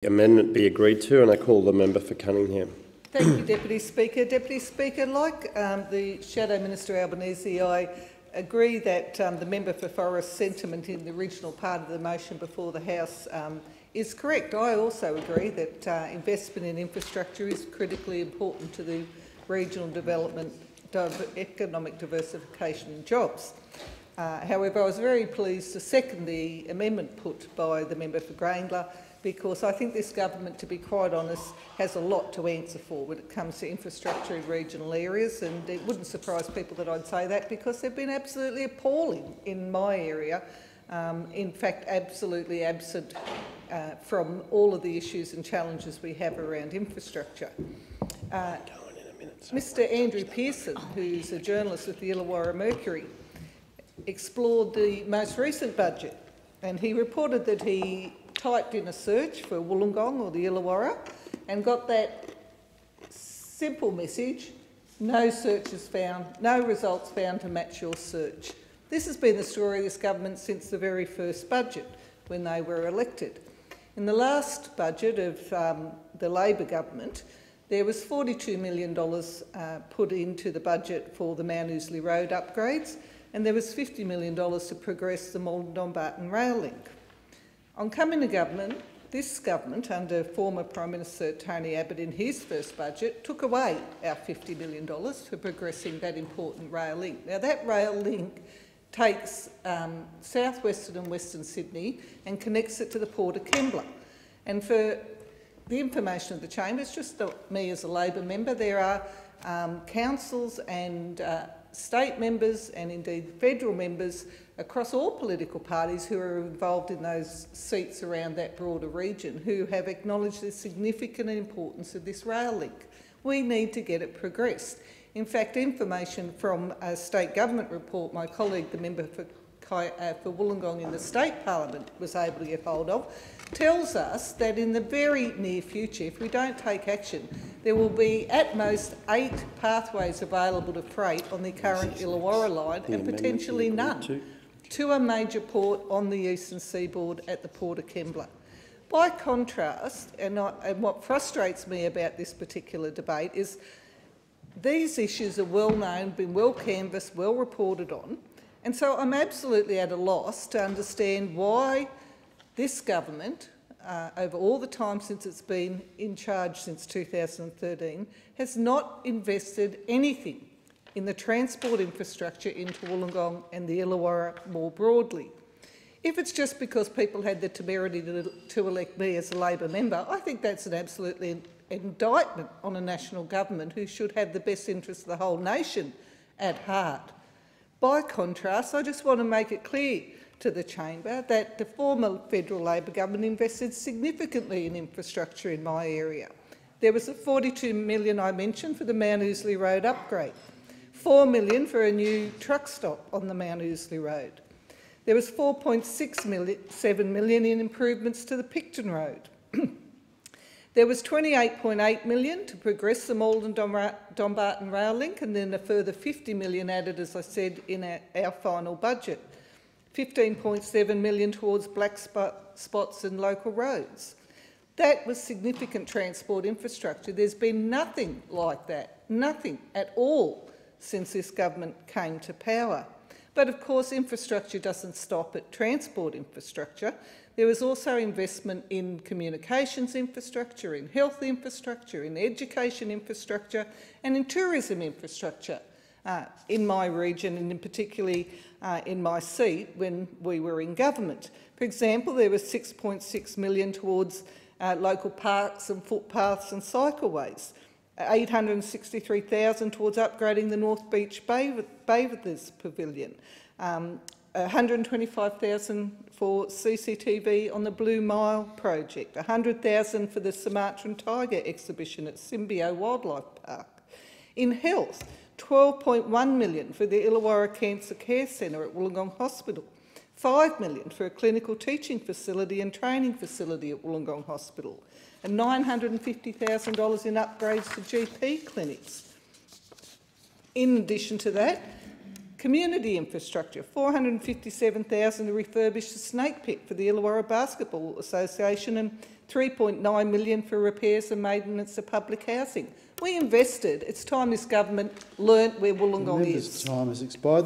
Amendment be agreed to, and I call the member for Cunningham. Thank you, Deputy Speaker. Deputy Speaker, like the Shadow Minister Albanese, I agree that the member for Forrest's sentiment in the original part of the motion before the House is correct. I also agree that investment in infrastructure is critically important to the regional development, economic diversification and jobs. However, I was very pleased to second the amendment put by the member for Grayndler, because I think this government, to be quite honest, has a lot to answer for when it comes to infrastructure in regional areas, and it wouldn't surprise people that I'd say that, because they've been absolutely appalling in my area, in fact absolutely absent from all of the issues and challenges we have around infrastructure. Mr Andrew Pearson, who's a journalist with the Illawarra Mercury, explored the most recent budget, and he reported that he typed in a search for Wollongong or the Illawarra and got that simple message: no searches found, no results found to match your search. This has been the story of this government since the very first budget when they were elected. In the last budget of the Labor government, there was $42 million put into the budget for the Mount Ousley Road upgrades, and there was $50 million to progress the Malden-Dumbarton rail link. On coming to government, this government, under former Prime Minister Tony Abbott in his first budget, took away our $50 million for progressing that important rail link. Now, that rail link takes southwestern and western Sydney and connects it to the Port of Kembla. And for the information of the chamber, it's just not me as a Labor member, there are councils and state members and indeed federal members across all political parties who are involved in those seats around that broader region who have acknowledged the significant importance of this rail link. We need to get it progressed. In fact, information from a state government report my colleague, the member for Wollongong in the State Parliament, was able to get hold of, tells us that in the very near future, if we don't take action, there will be at most 8 pathways available to freight on the current Illawarra line and potentially none to a major port on the eastern seaboard at the Port of Kembla. By contrast, and what frustrates me about this particular debate is these issues are well known, been well canvassed, well reported on, and so I'm absolutely at a loss to understand why this government, over all the time since it's been in charge since 2013, has not invested anything in the transport infrastructure into Wollongong and the Illawarra more broadly. If it's just because people had the temerity to elect me as a Labor member, I think that's an absolute indictment on a national government who should have the best interests of the whole nation at heart. By contrast, I just want to make it clear to the chamber that the former federal Labor government invested significantly in infrastructure in my area. There was the $42 million I mentioned for the Mount Ousley Road upgrade, $4 million for a new truck stop on the Mount Ousley Road. There was $4.7 million in improvements to the Picton Road. There was $28.8 million to progress the Malden-Dumbarton rail link, and then a further $50 million added, as I said, in our final budget. $15.7 million towards black spots and local roads. That was significant transport infrastructure. There's been nothing like that, nothing at all, since this government came to power. But of course, infrastructure doesn't stop at transport infrastructure. There was also investment in communications infrastructure, in health infrastructure, in education infrastructure and in tourism infrastructure in my region, and particularly in my seat when we were in government. For example, there was $6.6 million towards local parks and footpaths and cycleways, $863,000 towards upgrading the North Beach Bathers Pavilion, $125,000 for CCTV on the Blue Mile project, $100,000 for the Sumatran Tiger exhibition at Symbio Wildlife Park. In health, $12.1 million for the Illawarra Cancer Care Centre at Wollongong Hospital, $5 million for a clinical teaching facility and training facility at Wollongong Hospital, and $950,000 in upgrades to GP clinics. In addition to that, community infrastructure, $457,000 to refurbish the snake pit for the Illawarra Basketball Association and 3.9 million for repairs and maintenance of public housing. We invested. It's time this government learnt where Wollongong Member's is. time has expired.